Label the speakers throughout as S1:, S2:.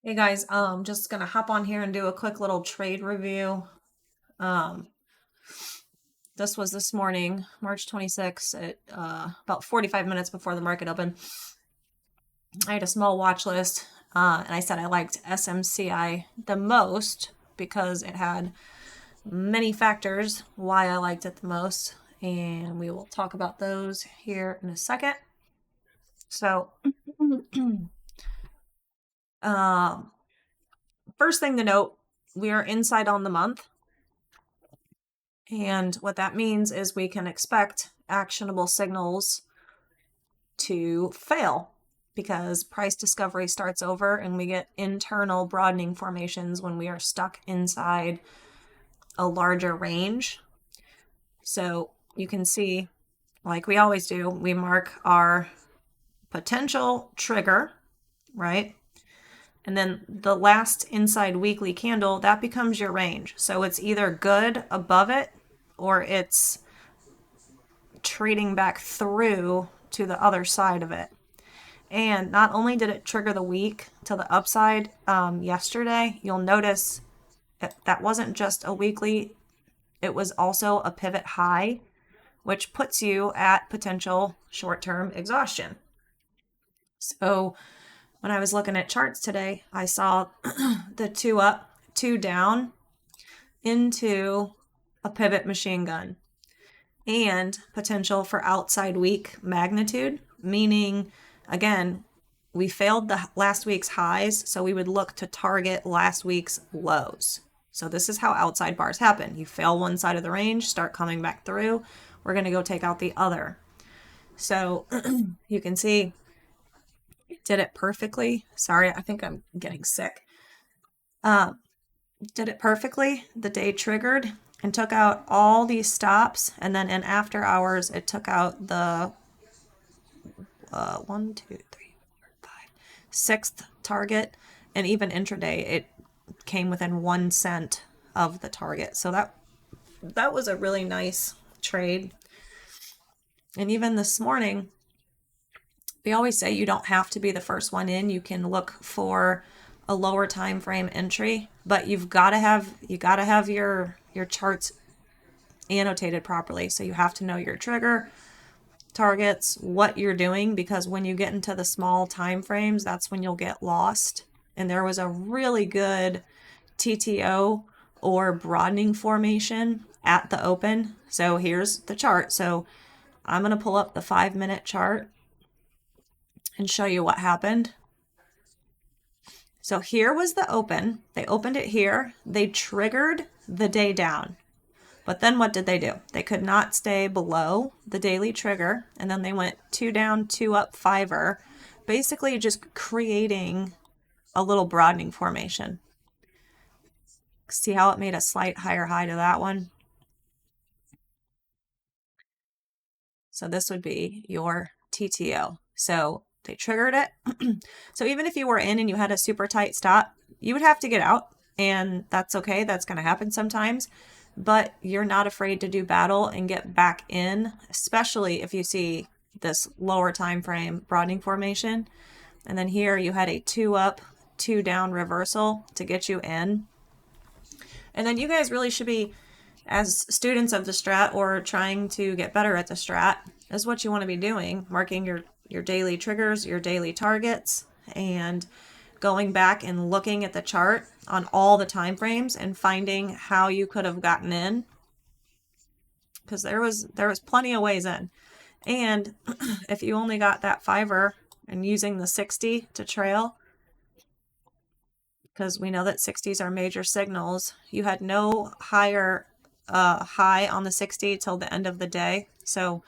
S1: Hey guys, just gonna hop on here and do a quick little trade review. Um, this was this morning, March 26th at about 45 minutes before the market opened. I had a small watch list, and I said I liked SMCI the most because it had many factors why I liked it the most, and we will talk about those here in a second. So, um, first thing to note, we are inside on the month. And what that means is we can expect actionable signals to fail because price discovery starts over and we get internal broadening formations when we are stuck inside a larger range. So you can see, like we always do, we mark our potential trigger, right? And then the last inside weekly candle, that becomes your range. So it's either good above it or it's trading back through to the other side of it. And not only did it trigger the week to the upside yesterday, you'll notice that wasn't just a weekly, it was also a pivot high, which puts you at potential short-term exhaustion. So when I was looking at charts today, I saw the 2 up, 2 down into a pivot machine gun and potential for outside week magnitude, meaning, again, we failed the last week's highs, so we would look to target last week's lows. So this is how outside bars happen. You fail one side of the range, start coming back through. We're going to go take out the other. So you can see it did it perfectly. Sorry, I think I'm getting sick. Did it perfectly. The day triggered and took out all these stops, and then in after hours it took out the 1, 2, 3, 4, 5, sixth target, and even intraday it came within 1 cent of the target. So that was a really nice trade. And even this morning, we always say you don't have to be the first one in. You can look for a lower time frame entry, but you gotta have your charts annotated properly. So you have to know your trigger, targets, what you're doing, because when you get into the small time frames, that's when you'll get lost. And there was a really good TTO or broadening formation at the open. So here's the chart. So I'm going to pull up the 5-minute chart and show you what happened. So here was the open. They opened it here. They triggered the day down. But then what did they do? They could not stay below the daily trigger. And then they went 2 down, 2 up, 5-er, basically just creating a little broadening formation. See how it made a slight higher high to that one? So this would be your TTO. So they triggered it. So even if you were in and you had a super tight stop, you would have to get out, and that's okay. That's going to happen sometimes, but you're not afraid to do battle and get back in, especially if you see this lower time frame broadening formation. And then here you had a 2 up, 2 down reversal to get you in. And then you guys really should be, as students of the strat or trying to get better at the strat, is what you want to be doing, marking your daily triggers, your daily targets, and going back and looking at the chart on all the time frames and finding how you could have gotten in, because there was plenty of ways in. And if you only got that 5-er and using the 60 to trail, because we know that 60s are major signals, you had no higher high on the 60 till the end of the day. So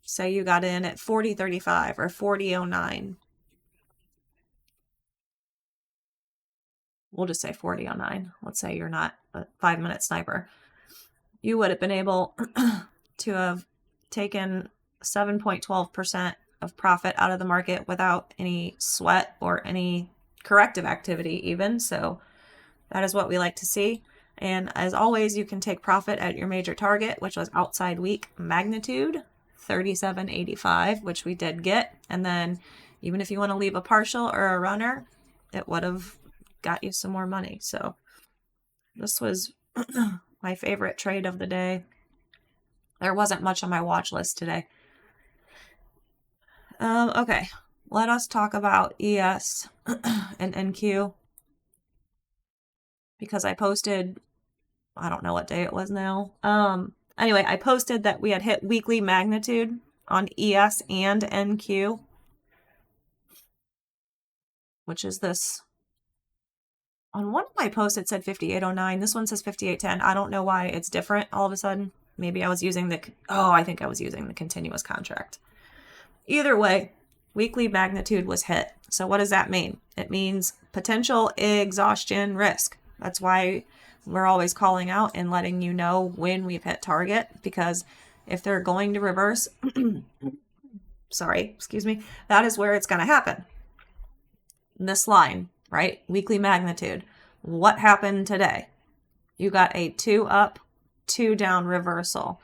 S1: say you got in at 40.35 or 40.09. We'll just say 40.09. Let's say you're not a 5-minute sniper. You would have been able to have taken 7.12% of profit out of the market without any sweat or any corrective activity even. So that is what we like to see. And as always, you can take profit at your major target, which was outside week magnitude, 37.85, which we did get. And then even if you want to leave a partial or a runner, it would have got you some more money. So this was my favorite trade of the day. There wasn't much on my watch list today. Okay, let us talk about ES and NQ, because I posted, I don't know what day it was now. Anyway, I posted that we had hit weekly magnitude on ES and NQ, which is this. On one of my posts, it said 5809. This one says 5810. I don't know why it's different all of a sudden. Maybe I was using I think I was using the continuous contract. Either way, weekly magnitude was hit. So what does that mean? It means potential exhaustion risk. That's why we're always calling out and letting you know when we've hit target, because if they're going to reverse, that is where it's going to happen. This line, right? Weekly magnitude. What happened today? You got a 2 up, 2 down reversal.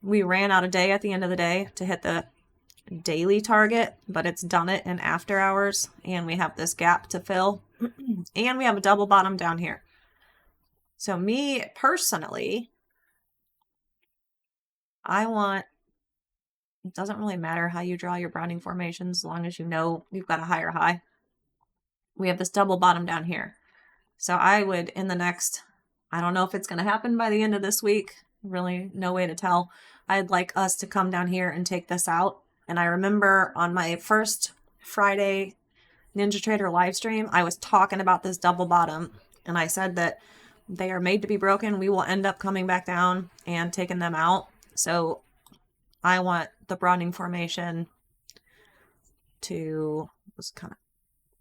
S1: We ran out of day at the end of the day to hit the daily target, but it's done it in after hours, and we have this gap to fill, and we have a double bottom down here. So me personally, it doesn't really matter how you draw your Browning formations as long as you know you've got a higher high. We have this double bottom down here. So I would, in the next, I don't know if it's going to happen by the end of this week, really no way to tell. I'd like us to come down here and take this out. And I remember on my first Friday Ninja Trader live stream, I was talking about this double bottom, and I said that they are made to be broken. We will end up coming back down and taking them out. So I want the Browning formation to just kind of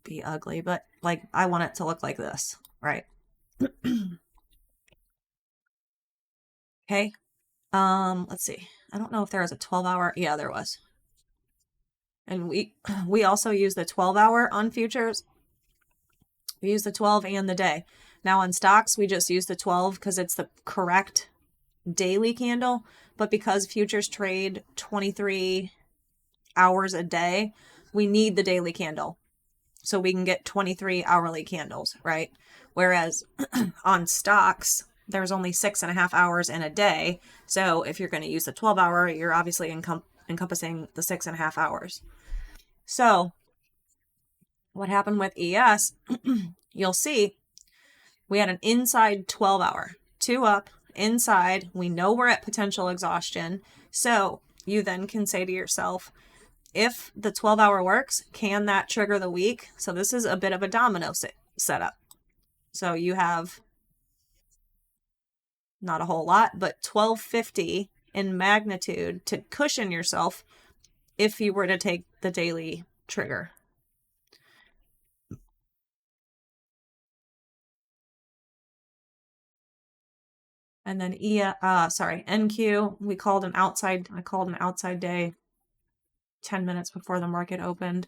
S1: be ugly, but like I want it to look like this, right? Okay. Let's see. I don't know if there was a 12-hour. Yeah, there was. And we also use the 12-hour on futures. We use the 12 and the day. Now on stocks, we just use the 12 because it's the correct daily candle. But because futures trade 23 hours a day, we need the daily candle so we can get 23 hourly candles, right? Whereas on stocks, there's only 6.5 hours in a day. So if you're going to use the 12-hour, you're obviously encompassing the 6.5 hours. So what happened with ES, you'll see we had an inside 12-hour, 2 up, inside. We know we're at potential exhaustion. So you then can say to yourself, if the 12-hour works, can that trigger the week? So this is a bit of a domino setup. So you have not a whole lot, but 1250 in magnitude to cushion yourself if you were to take the daily trigger. And then NQ, I called an outside day 10 minutes before the market opened,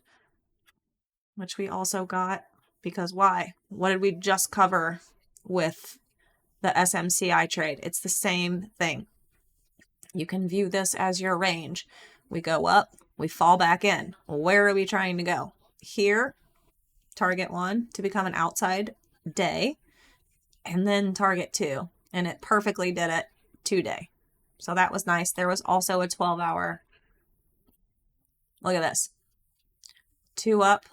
S1: which we also got, because why? What did we just cover with the SMCI trade? It's the same thing. You can view this as your range. We go up, we fall back in. Where are we trying to go? Here, target 1 to become an outside day, and then target 2. And it perfectly did it 2 day. So that was nice. There was also a 12-hour. Look at this. 2 up,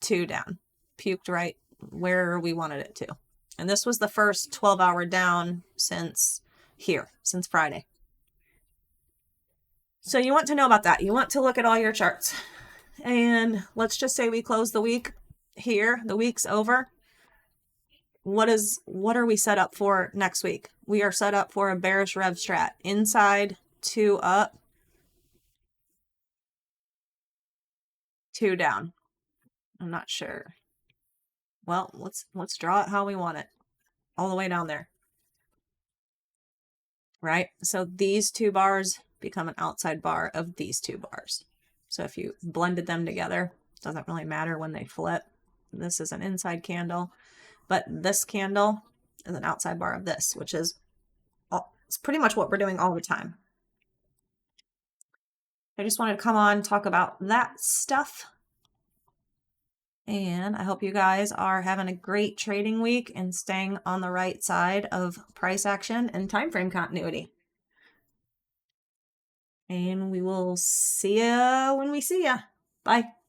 S1: 2 down. Puked right where we wanted it to. And this was the first 12-hour down since Friday. So you want to know about that. You want to look at all your charts. And let's just say we close the week here. The week's over. What are we set up for next week? We are set up for a bearish rev strat. Inside, 2 up, 2 down. I'm not sure. Well, let's draw it how we want it. All the way down there. Right? So these 2 bars become an outside bar of these 2 bars. So if you blended them together, it doesn't really matter when they flip. This is an inside candle. But this candle is an outside bar of this, which is it's pretty much what we're doing all the time. I just wanted to come on and talk about that stuff. And I hope you guys are having a great trading week and staying on the right side of price action and time frame continuity. And we will see ya when we see ya. Bye.